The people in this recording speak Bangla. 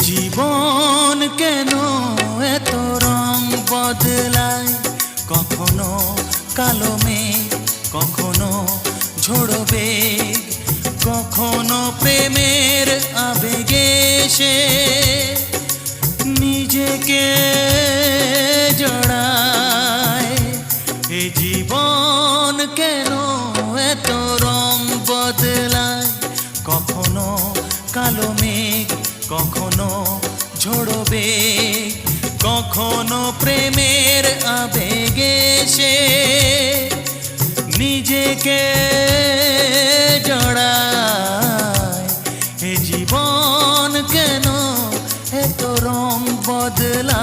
জীবন কেন এত রং বদলায়, কখনো কালো মেঘ, কখনো ঝোড়ো বেগ, কখনো প্রেমের আবেগে সে নিজেকে জড়ায়। এই জীবন কেন এত রং বদলায়, কখনো কালো মেঘ, কখনো ঝোড়ো বেগ, কখনো প্রেমের আবেগে সে নিজেকে জড়ায়। এ জীবন কেন এত রং বদলায়।